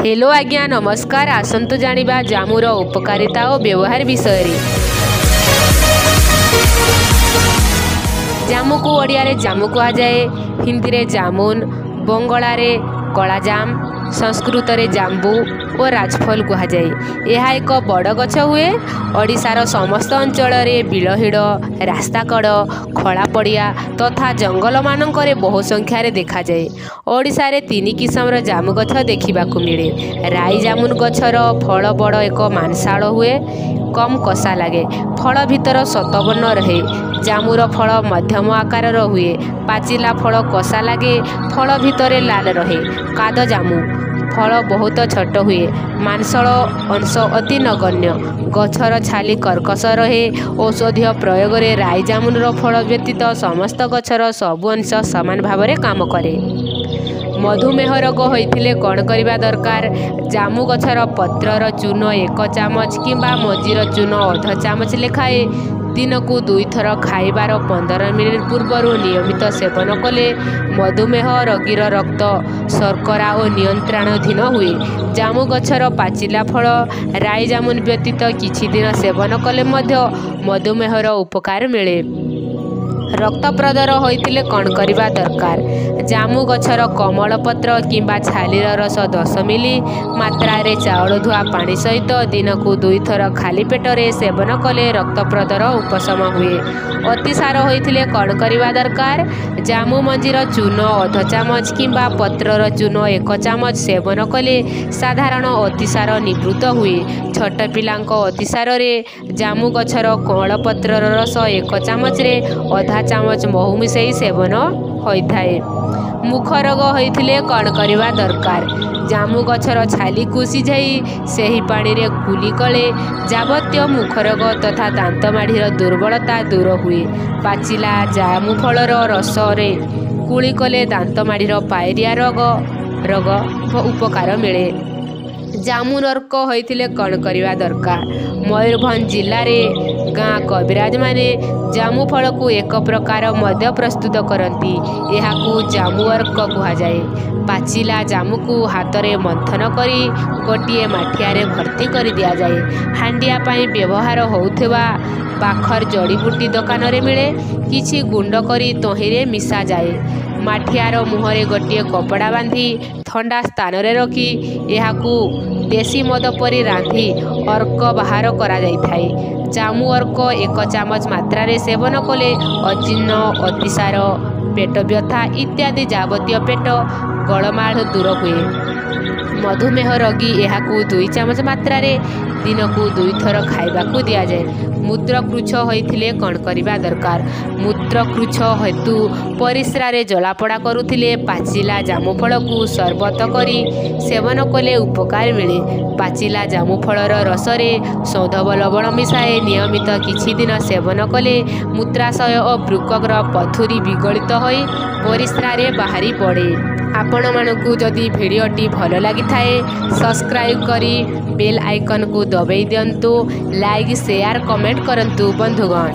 Hello आज्ञा नमस्कार। आसंतु जानिबा जामुर उपकारिता और व्यवहार विषय रे। जामु को ओडिया रे जामु कहा जाए, हिंदी रे जामुन, बंगला रे कलाजाम, संस्कृत रे जाम्बू और राजफल कहा जाए। यह एक बड़ गछ हुए। ओडिशार समस्त अंचल में बिलहिड़, रास्ताकड़, खला पड़िया तथा जंगल मानकरे बहु संख्यार देखा जाए। ओडिशा रे 3 किस्मर जामु गछ देखिबाकू मिले। राई जामुन गछर फल बड़ एक मांसाळ हुए, कम कषा लगे, फल भीतर सतबर्ण रहे। जामुर फल मध्यम आकार हुए, पाचिला फल कषा लगे, फल भितर लाल रहे। काद जामु फल बहुत छोट हुए, मांसल अंश अति नगण्य, गछर छाली कर्कश रहे। औषधीय प्रयोग रे राई जामुनर फल व्यतीत समस्त गछर सबु अंश समान भाव में काम करे। मधुमेह रोग होइथिले कौन करिबा दरकार? जामु गछर पत्रर चून 1 चामच किंबा मजीर चून अध चामच लेखाए दिन को 2 थर खाइबार 15 मिनिट पूर्व नियमित सेवन कले मधुमेह रोगीर रक्त शर्करा और नियंत्रणाधीन हुए। जामु गछर पाचिला फल राई जामुन व्यतीत किछि दिन सेवन कले मध्य मधुमेहर उपकार मिले। रक्त प्रदर होइथिले कौन करिबा दरकार? जामु गछर कमल पत्र किंबा छालीर रस 10 मिली मात्रा रे चाउल धुआ पानी सहित दिन को 2 थर खाली पेटरे सेवन कले रक्त प्रदर उपशम हुए। अतिसार होइथिले कौन करिबा दरकार? जामु मंजीर चून अध चामच किंबा पत्रर चून 1 चामच सेवन कले साधारण अतिसार निवृत्त हुए। छोट पिलांक अतिसार रे जामु गछर कमल पत्रर रस 1 चामच रे अधा चामच महू मिसई सेवन होइथाए। मुख रोग होइथिले कौन करिबा दरकार? जामु गछर छाली को सिझाई सेही पानी रे कुली कले जावत्य मुख रोग तथा दांत माढ़ीर दुर्बलता दूर हुए। पाचिला जामु फलर रस रे कुली कले दांत माढ़ीर पायरिया रोग उपकार मिले। जामु नर्क होइथिले कौन करिबा दरकार? मयूरभंज जिल्ला रे गाँ कविराज माने जामु फल को एक प्रकार मद्य प्रस्तुत करती। यहाकू जामु अर्क कहा जाए। पाचिला जामु को हाथ में मंथन करी गोटे माठिया भर्ती कर दिया जाए। हांडिया पाई व्यवहार होउथिबा पाखर जड़ीबूटी दुकान रे मिले। किछि गुंड करी तहिरे मिसा जाए। माठियार मुहरे गोटे कपड़ा बांधी ठंडा स्थान रे रखी यहाकू देसी मद परी रांधि अर्क बाहर करा जाइथाए। जामु अर्क 1 चामच मात्रा रे सेवन कले अजीर्ण, अतिसार, पेट व्यथा इत्यादि जावतीय पेट गलमाल दूर हुए। मधुमेह रोगी यहाकू 2 चामच मात्रा रे दिन को 2 थर खाइबाकू दिया जाए। मूत्रकृच्छ होइथिले कौन करिबा दरकार? मूत्रकृच्छ हेतु परिस्रा रे जलापड़ा करुथिले पाचिला जामु फल को शरबत करी सेवन कले उपकार मिले। पाचिला जामु फलर रस रे सौंधव लवण मिसाए नियमित किछि दिन सेवन कले मूत्राशय और वृक्कर पथुरी विगलित होई परिस्रा रे बाहरी पड़े। आपण मानकू जदि भिडियोटी भल लगी थाए सब्सक्राइब करी बेल आइकन को दबाई दियंतु। लाइक शेयर कमेंट करंतु बंधुगण।